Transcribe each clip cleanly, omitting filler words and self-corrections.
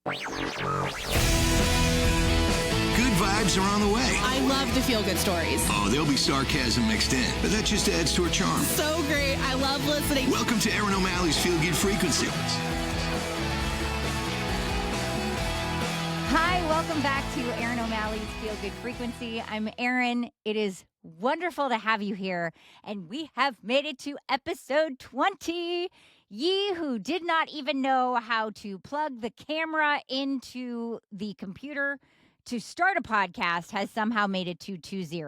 Good vibes are on the way. I love the feel-good stories. Oh, there'll be sarcasm mixed in, but that just adds to our charm. So great. I love listening. Welcome to Erin O'Malley's Feel Good Frequency. Hi, welcome back to Erin O'Malley's Feel Good Frequency. I'm Erin. It is wonderful to have you here, and we have made it to episode 20. Ye who did not even know how to plug the camera into the computer to start a podcast has somehow made it to 20.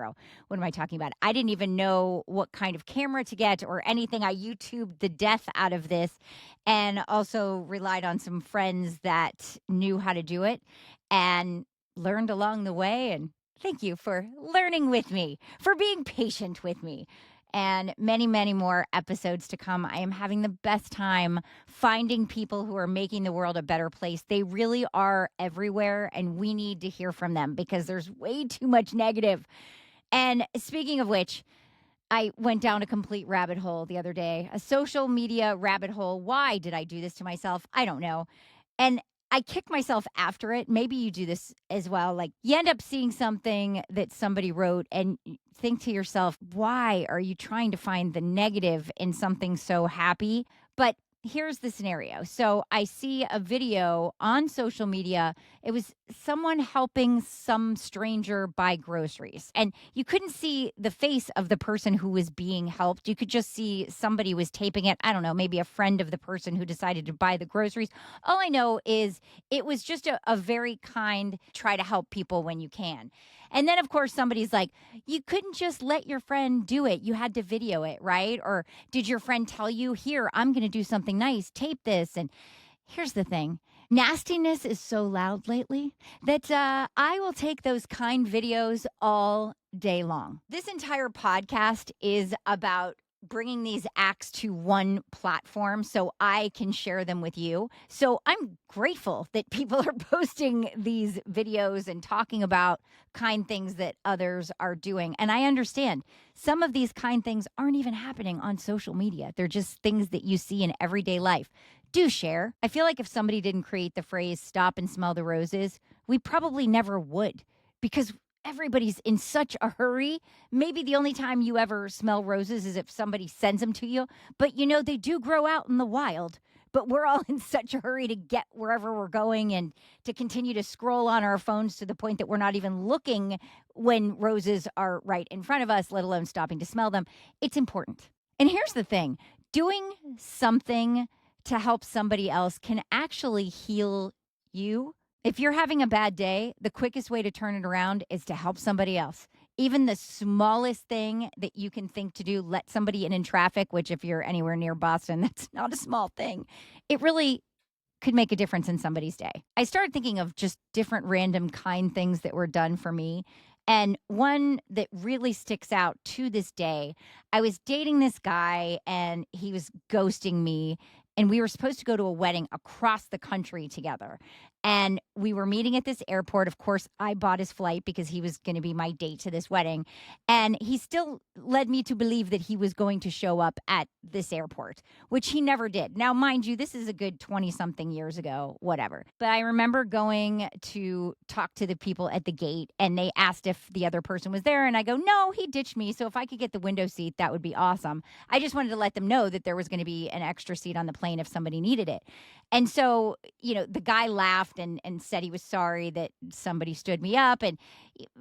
What am I talking about? I didn't even know what kind of camera to get or anything. I YouTubed the death out of this and also relied on some friends that knew how to do it and learned along the way. And thank you for learning with me, for being patient with me. And many, many more episodes to come. I am having the best time finding people who are making the world a better place. They really are everywhere, and we need to hear from them because there's way too much negative. And speaking of which, I went down a complete rabbit hole the other day, a social media rabbit hole. Why did I do this to myself? I don't know. And I kick myself after it. Maybe you do this as well. Like you end up seeing something that somebody wrote and you think to yourself, why are you trying to find the negative in something so happy? But here's the scenario. So I see a video on social media. It was someone helping some stranger buy groceries. And you couldn't see the face of the person who was being helped. You could just see somebody was taping it. I don't know, maybe a friend of the person who decided to buy the groceries. All I know is it was just a very kind try to help people when you can. And then, of course, somebody's like, you couldn't just let your friend do it. You had to video it, right? Or did your friend tell you, here, I'm going to do something nice, tape this? And here's the thing. Nastiness is so loud lately that I will take those kind videos all day long. This entire podcast is about bringing these acts to one platform so I can share them with you. So I'm grateful that people are posting these videos and talking about kind things that others are doing. And I understand some of these kind things aren't even happening on social media. They're just things that you see in everyday life. Do share. I feel like if somebody didn't create the phrase stop and smell the roses, we probably never would, because everybody's in such a hurry. Maybe the only time you ever smell roses is if somebody sends them to you. But, you know, they do grow out in the wild. But we're all in such a hurry to get wherever we're going and to continue to scroll on our phones to the point that we're not even looking when roses are right in front of us, let alone stopping to smell them. It's important. And here's the thing. Doing something to help somebody else can actually heal you. If you're having a bad day, the quickest way to turn it around is to help somebody else. Even the smallest thing that you can think to do, let somebody in traffic, which if you're anywhere near Boston, that's not a small thing. It really could make a difference in somebody's day. I started thinking of just different random kind things that were done for me. And one that really sticks out to this day, I was dating this guy and he was ghosting me. And we were supposed to go to a wedding across the country together. And we were meeting at this airport. Of course, I bought his flight because he was going to be my date to this wedding. And he still led me to believe that he was going to show up at this airport, which he never did. Now, mind you, this is a good 20-something years ago, whatever. But I remember going to talk to the people at the gate, and they asked if the other person was there. And I go, no, he ditched me. So if I could get the window seat, that would be awesome. I just wanted to let them know that there was going to be an extra seat on the plane if somebody needed it. And so, you know, the guy laughed and said he was sorry that somebody stood me up and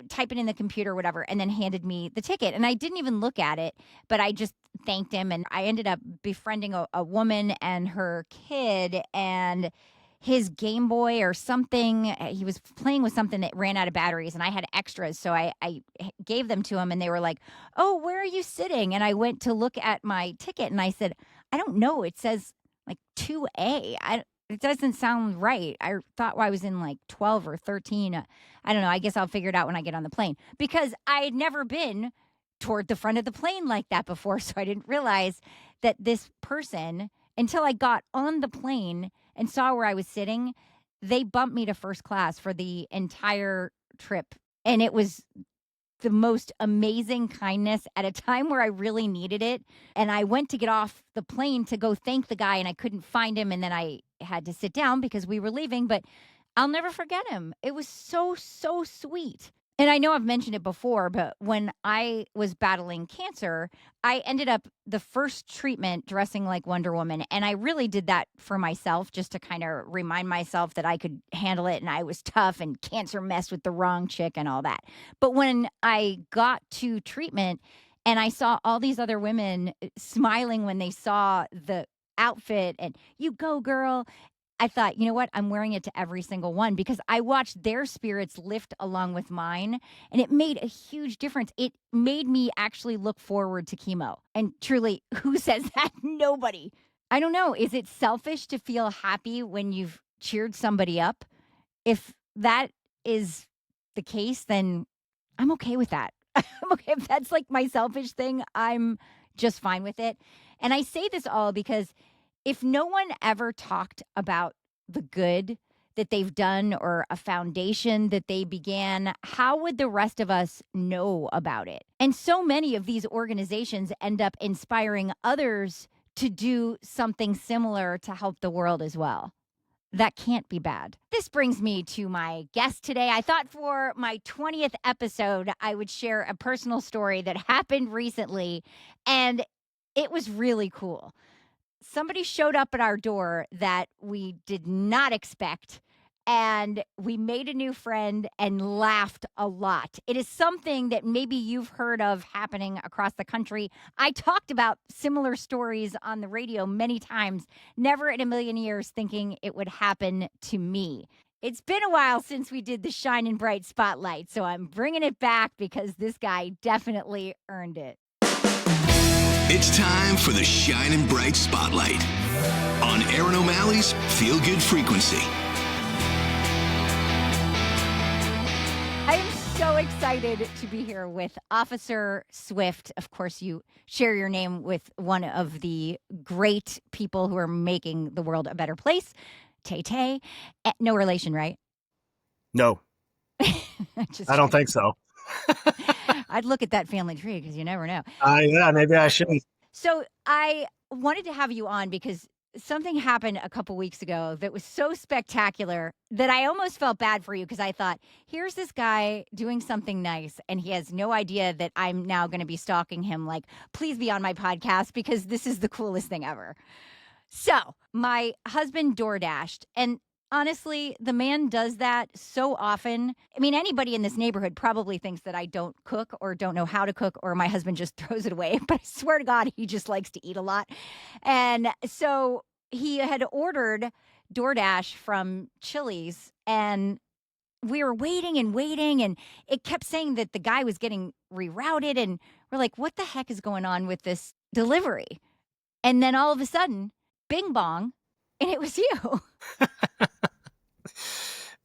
type it in the computer or whatever, and then handed me the ticket. And I didn't even look at it, but I just thanked him. And I ended up befriending a woman and her kid and his Game Boy or something. He was playing with something that ran out of batteries, and I had extras. So I gave them to him, and they were like, oh, where are you sitting? And I went to look at my ticket, and I said, I don't know. It says like 2A. It doesn't sound right. I thought I was in like 12 or 13. I don't know. I guess I'll figure it out when I get on the plane, because I had never been toward the front of the plane like that before. So I didn't realize that this person, until I got on the plane and saw where I was sitting, they bumped me to first class for the entire trip. And it was the most amazing kindness at a time where I really needed it. And I went to get off the plane to go thank the guy, and I couldn't find him. And then I had to sit down because we were leaving. But I'll never forget him. It was so, so sweet. And I know I've mentioned it before, but when I was battling cancer, I ended up the first treatment dressing like Wonder Woman. And I really did that for myself just to kind of remind myself that I could handle it and I was tough and cancer messed with the wrong chick and all that. But when I got to treatment and I saw all these other women smiling when they saw the outfit and you go, girl. I thought, you know what? I'm wearing it to every single one because I watched their spirits lift along with mine, and it made a huge difference. It made me actually look forward to chemo. And truly, who says that? Nobody. I don't know. Is it selfish to feel happy when you've cheered somebody up? If that is the case, then I'm okay with that. I'm okay. If that's like my selfish thing, I'm just fine with it. And I say this all because if no one ever talked about the good that they've done or a foundation that they began, how would the rest of us know about it? And so many of these organizations end up inspiring others to do something similar to help the world as well. That can't be bad. This brings me to my guest today. I thought for my 20th episode, I would share a personal story that happened recently, and it was really cool. Somebody showed up at our door that we did not expect, and we made a new friend and laughed a lot. It is something that maybe you've heard of happening across the country. I talked about similar stories on the radio many times, never in a million years thinking it would happen to me. It's been a while since we did the Shine and Bright Spotlight, so I'm bringing it back because this guy definitely earned it. It's time for the Shine and Bright Spotlight on Erin O'Malley's Feel Good Frequency. I am so excited to be here with Officer Swift. Of course, you share your name with one of the great people who are making the world a better place, Tay Tay. No relation, right? No, Just I don't checking. think so. I'd look at that family tree because you never know. Yeah, maybe I shouldn't. So I wanted to have you on because something happened a couple weeks ago that was so spectacular that I almost felt bad for you because I thought, here's this guy doing something nice and he has no idea that I'm now going to be stalking him. Like, please be on my podcast because this is the coolest thing ever. So my husband door dashed, and honestly, the man does that so often. I mean, anybody in this neighborhood probably thinks that I don't cook or don't know how to cook, or my husband just throws it away. But I swear to God, he just likes to eat a lot. And so he had ordered DoorDash from Chili's, and we were waiting and waiting, and it kept saying that the guy was getting rerouted. And we're like, what the heck is going on with this delivery? And then all of a sudden, bing bong, and it was you.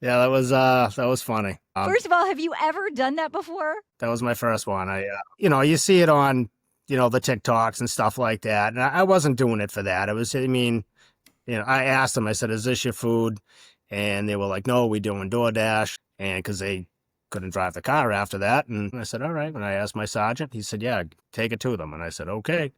Yeah, that was funny. First of all, have you ever done that before? That was my first one. You see it on, the TikToks and stuff like that. And I wasn't doing it for that. It was, I asked them, I said, is this your food? And they were like, no, we're doing DoorDash. And because they couldn't drive the car after that. And I said, all right. And I asked my sergeant, he said, yeah, take it to them. And I said, okay.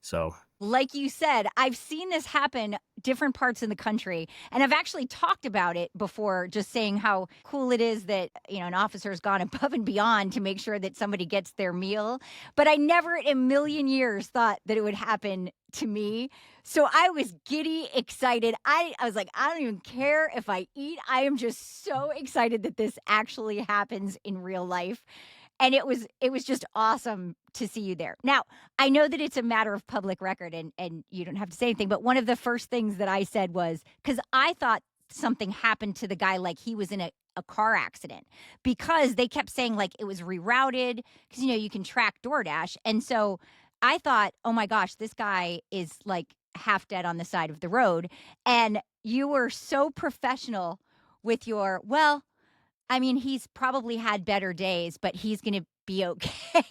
So like you said, I've seen this happen different parts in the country. And I've actually talked about it before, just saying how cool it is that, an officer has gone above and beyond to make sure that somebody gets their meal. But I never in a million years thought that it would happen to me. So I was giddy, excited. I was like, I don't even care if I eat. I am just so excited that this actually happens in real life. And it was just awesome to see you there. Now, I know that it's a matter of public record and you don't have to say anything, but one of the first things that I said was, because I thought something happened to the guy, like he was in a car accident, because they kept saying like it was rerouted, because, you can track DoorDash. And so I thought, oh my gosh, this guy is like half dead on the side of the road. And you were so professional with your, well, I mean, he's probably had better days, but he's going to be okay.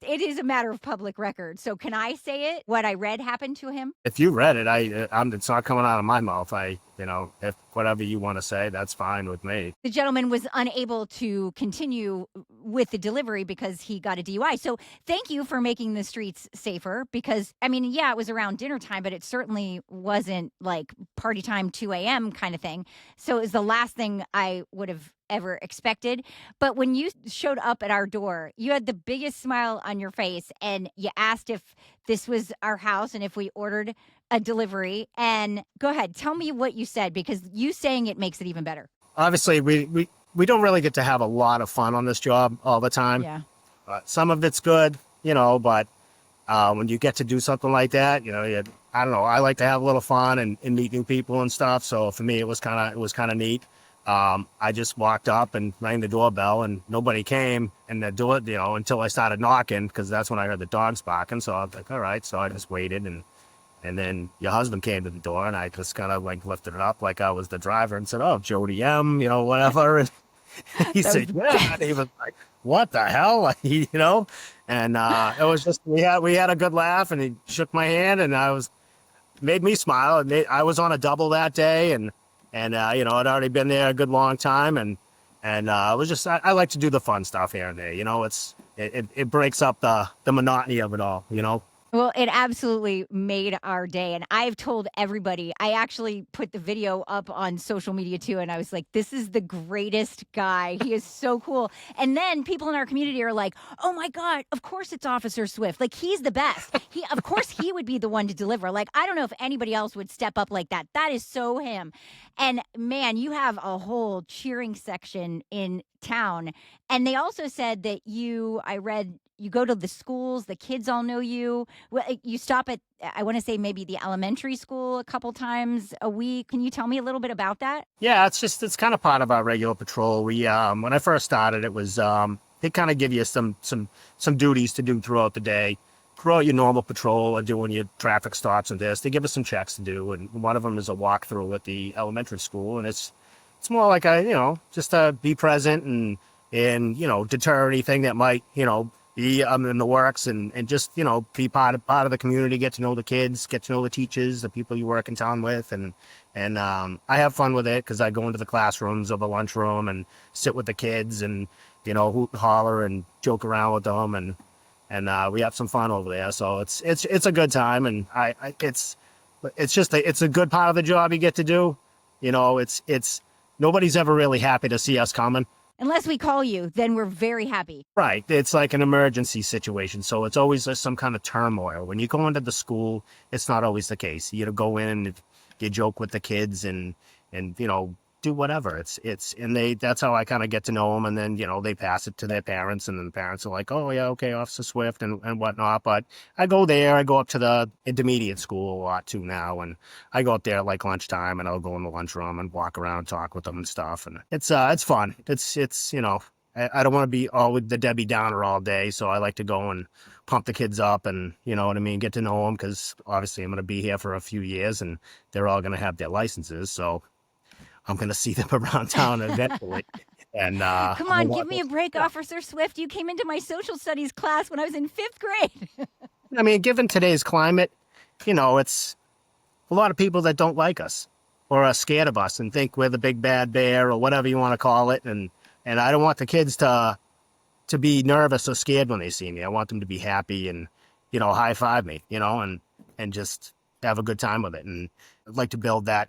It is a matter of public record. So can I say it? What I read happened to him? If you read it, it's not coming out of my mouth. If whatever you want to say, that's fine with me. The gentleman was unable to continue with the delivery because he got a DUI. So thank you for making the streets safer because, I mean, yeah, it was around dinner time, but it certainly wasn't like party time, 2 a.m. kind of thing. So it was the last thing I would have ever expected. But when you showed up at our door, you had the biggest smile on your face and you asked if this was our house and if we ordered a delivery. And go ahead, tell me what you said because you saying it makes it even better. Obviously, we don't really get to have a lot of fun on this job all the time. Yeah. Some of it's good, but when you get to do something like that, I don't know. I like to have a little fun and meet new people and stuff. So for me, it was kind of neat. I just walked up and rang the doorbell and nobody came and the door, until I started knocking because that's when I heard the dogs barking. So I was like, all right. So I just waited and then your husband came to the door and I just kind of like lifted it up like I was the driver and said, oh, Jody M, whatever. And he said, yeah. And he was like, what the hell? And it was just, we had a good laugh and he shook my hand and made me smile. And I was on a double that day and I'd already been there a good long time. And it was just, I like to do the fun stuff here and there. It breaks up the monotony of it all, Well, it absolutely made our day. And I've told everybody, I actually put the video up on social media too. And I was like, this is the greatest guy. He is so cool. And then people in our community are like, oh my God, of course it's Officer Swift. Like he's the best. Of course he would be the one to deliver. Like, I don't know if anybody else would step up like that. That is so him. And man, you have a whole cheering section in town. And they also said that I read, you go to the schools, the kids all know you. Well, you stop at, I want to say maybe the elementary school a couple times a week. Can you tell me a little bit about that? Yeah, it's kind of part of our regular patrol. We, when I first started, it was, they kind of give you some duties to do throughout the day. Throughout your normal patrol or doing your traffic stops and this, they give us some checks to do. And one of them is a walkthrough at the elementary school. And it's more like just to be present and deter anything that might, be in the works and just, be part of the community, get to know the kids, get to know the teachers, the people you work in town with. And I have fun with it because I go into the classrooms or the lunchroom and sit with the kids and, hoot and holler and joke around with them. And we have some fun over there. So it's a good time. And it's a good part of the job you get to do. It's nobody's ever really happy to see us coming. Unless we call you, then we're very happy. Right. It's like an emergency situation. So it's always some kind of turmoil. When you go into the school, it's not always the case. You go in and you joke with the kids and do whatever. That's how I kind of get to know them. And then, they pass it to their parents and then the parents are like, oh yeah, okay, Officer Swift and whatnot. But I go up to the intermediate school a lot too now. And I go up there like lunchtime and I'll go in the lunchroom and walk around and talk with them and stuff. And it's fun. I don't want to be all with the Debbie Downer all day. So I like to go and pump the kids up and, get to know them because obviously I'm going to be here for a few years and they're all going to have their licenses. So I'm going to see them around town eventually. And come on, give me a break, Officer Swift. You came into my social studies class when I was in 5th grade. I mean, given today's climate, it's a lot of people that don't like us or are scared of us and think we're the big bad bear or whatever you want to call it. And I don't want the kids to be nervous or scared when they see me. I want them to be happy and, high five me, and just have a good time with it. And I'd like to build that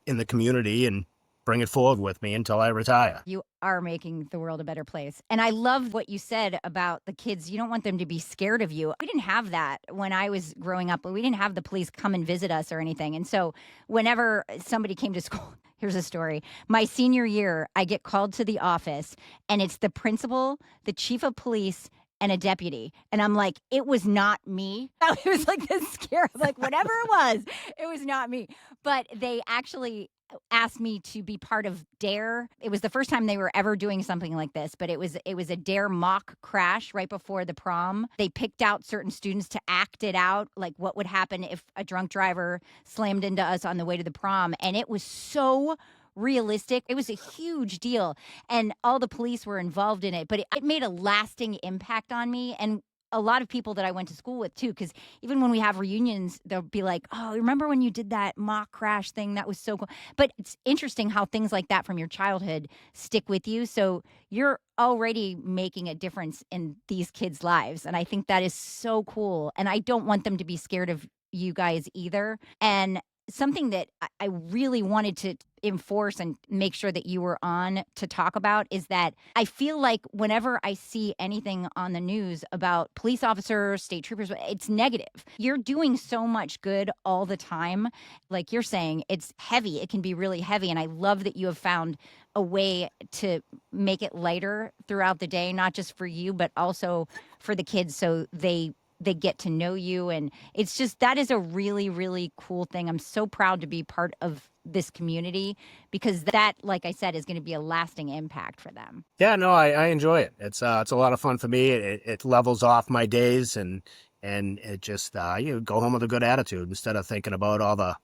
in the community and bring it forward with me until I retire. You are making the world a better place. And I love what you said about the kids. You don't want them to be scared of you. We didn't have that when I was growing up. We didn't have the police come and visit us or anything. And so whenever somebody came to school, here's a story. My senior year, I get called to the office and it's the principal, the chief of police, and a deputy. And I'm like, it was not me. It was like this scare, like whatever it was not me. But they actually asked me to be part of DARE. It was the first time they were ever doing something like this, but it was a DARE mock crash right before the prom. They picked out certain students to act it out, like what would happen if a drunk driver slammed into us on the way to the prom. And it was so realistic. It was a huge deal. And all the police were involved in it, but it made a lasting impact on me. And a lot of people that I went to school with too, because even when we have reunions, they'll be like, "Oh, remember when you did that mock crash thing? That was so cool." But it's interesting how things like that from your childhood stick with you. So you're already making a difference in these kids' lives, and I think that is so cool. And I don't want them to be scared of you guys either. And something that I really wanted to enforce and make sure that you were on to talk about is that I feel like whenever I see anything on the news about police officers, state troopers, it's negative. You're doing so much good all the time. Like you're saying, it's heavy. It can be really heavy. And I love that you have found a way to make it lighter throughout the day, not just for you, but also for the kids so they get to know you. And it's just, that is a really, really cool thing. I'm so proud to be part of this community because that, like I said, is going to be a lasting impact for them. Yeah, no, I enjoy it. It's a lot of fun for me. It levels off my days and it just, you go home with a good attitude instead of thinking about all the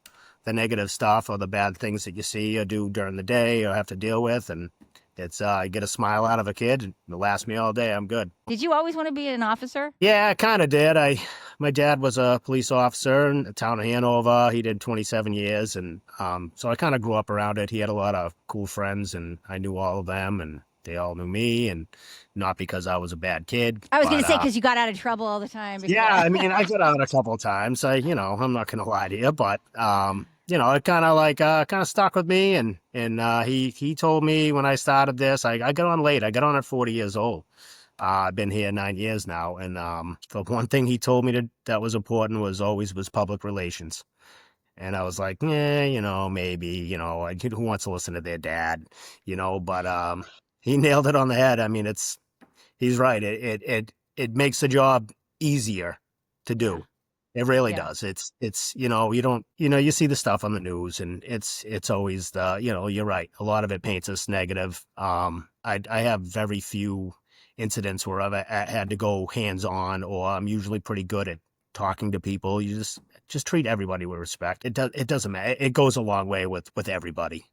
negative stuff or the bad things that you see or do during the day or have to deal with. And it's, I get a smile out of a kid and it'll last me all day. I'm good. Did you always want to be an officer? Yeah, I kind of did. My dad was a police officer in the town of Hanover. He did 27 years. And so I kind of grew up around it. He had a lot of cool friends and I knew all of them and they all knew me, and not because I was a bad kid. I was going to say, because you got out of trouble all the time. Yeah, I mean, I got out a couple of times. I'm not going to lie to you, but it kind of stuck with me. And he told me when I started this, I got on late. I got on at 40 years old. I've been here 9 years now. And the one thing he told me that was important was public relations. And I was like, maybe, who wants to listen to their dad, but he nailed it on the head. I mean, he's right. It makes the job easier to do. It really does. It's you see the stuff on the news and it's always you're right. A lot of it paints us negative. I have very few incidents where I've had to go hands on, or I'm usually pretty good at talking to people. You just treat everybody with respect. It doesn't matter. It goes a long way with everybody.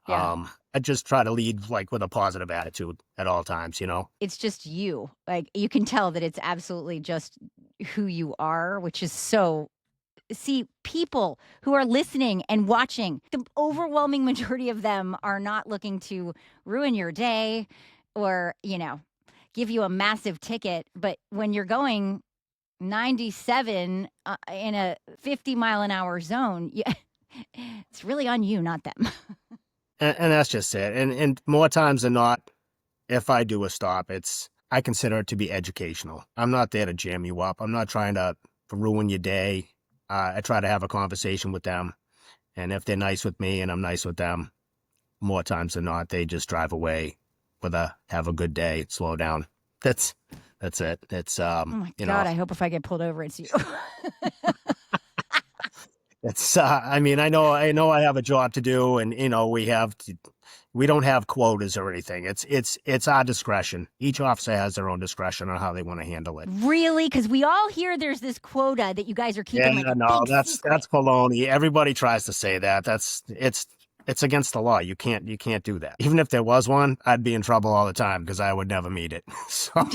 Yeah. I just try to lead with a positive attitude at all times, It's just you. Like you can tell that it's absolutely just who you are, which is so. See, people who are listening and watching, the overwhelming majority of them are not looking to ruin your day or, give you a massive ticket. But when you're going 97 in a 50-mile-an-hour zone, it's really on you, not them. And that's just it. And more times than not, if I do a stop, I consider it to be educational. I'm not there to jam you up. I'm not trying to ruin your day. I try to have a conversation with them. And if they're nice with me and I'm nice with them, more times than not, they just drive away with have a good day, slow down. That's it. It's, oh my God, I hope if I get pulled over, it's you. It's, I know I have a job to do and, we don't have quotas or anything. It's our discretion. Each officer has their own discretion on how they want to handle it. Really? Because we all hear there's this quota that you guys are keeping. Yeah, no, that's baloney. Everybody tries to say that. It's against the law. You can't do that. Even if there was one, I'd be in trouble all the time because I would never meet it. So, at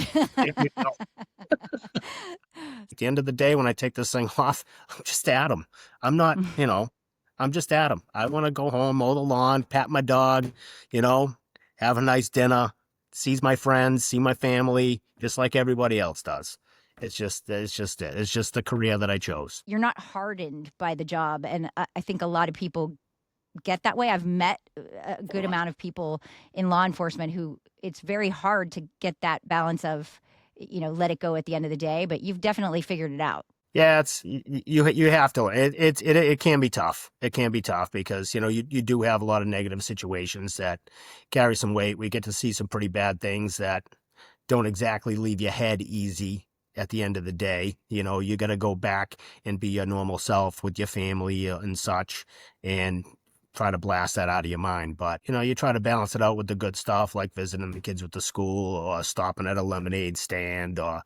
the end of the day, when I take this thing off, I'm just Adam. I'm not, I'm just Adam. I want to go home, mow the lawn, pat my dog, have a nice dinner, see my friends, see my family, just like everybody else does. It's just it. It's just the career that I chose. You're not hardened by the job. And I think a lot of people get that way. I've met a good amount of people in law enforcement who it's very hard to get that balance of, let it go at the end of the day, but you've definitely figured it out. Yeah, you have to. It can be tough. It can be tough because you do have a lot of negative situations that carry some weight. We get to see some pretty bad things that don't exactly leave your head easy at the end of the day. You got to go back and be your normal self with your family and such, and try to blast that out of your mind. But, you try to balance it out with the good stuff, like visiting the kids with the school or stopping at a lemonade stand or,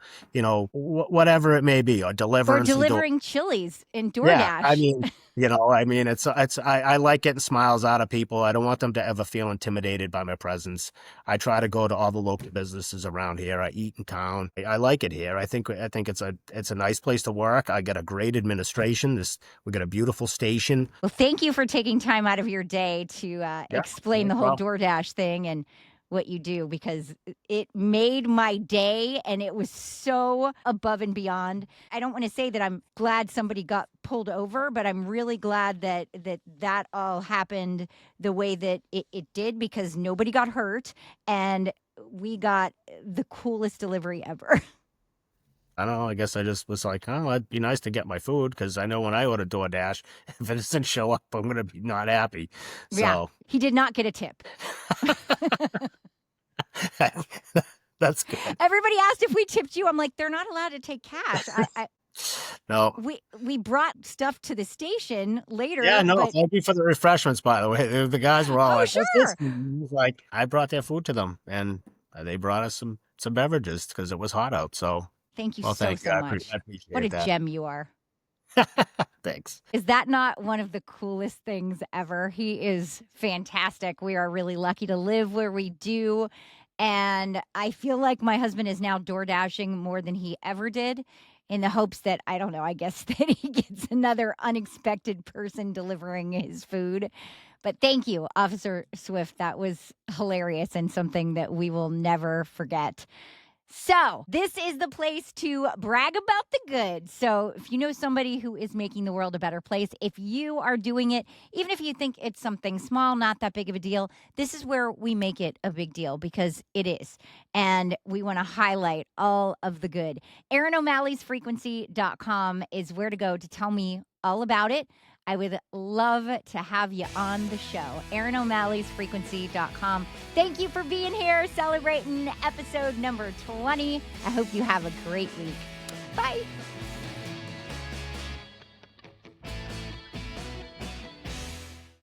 whatever it may be, or delivering chilies in DoorDash. Yeah, I mean, I like getting smiles out of people. I don't want them to ever feel intimidated by my presence. I try to go to all the local businesses around here. I eat in town. I like it here. I think it's a nice place to work. I get a great administration. We got a beautiful station. Well, thank you for taking time out of your day to explain the whole DoorDash thing and what you do, because it made my day and it was so above and beyond. I don't want to say that I'm glad somebody got pulled over, but I'm really glad that all happened the way that it did, because nobody got hurt and we got the coolest delivery ever. I don't know. I guess I just was like, oh, it'd be nice to get my food, because I know when I order DoorDash, if it doesn't show up, I'm going to be not happy. So. Yeah, he did not get a tip. That's good. Everybody asked if we tipped you. I'm like, they're not allowed to take cash. No. We brought stuff to the station later. Yeah, no, thank you for the refreshments, by the way. The guys were all like, sure. What's this? Like, I brought their food to them, and they brought us some beverages because it was hot out. So thank you so much. I appreciate What a that. gem you are. Thanks. Is that not one of the coolest things ever? He is fantastic. We are really lucky to live where we do. And I feel like my husband is now door dashing more than he ever did, in the hopes that, I don't know, I guess that he gets another unexpected person delivering his food. But thank you, Officer Swift. That was hilarious and something that we will never forget. So this is the place to brag about the good. So if you know somebody who is making the world a better place, if you are doing it, even if you think it's something small, not that big of a deal, this is where we make it a big deal, because it is. And we want to highlight all of the good. Erin O'Malley's Frequency.com is where to go to tell me all about it. I would love to have you on the show. Erin O'Malley's Frequency.com. Thank you for being here, celebrating episode number 20. I hope you have a great week. Bye.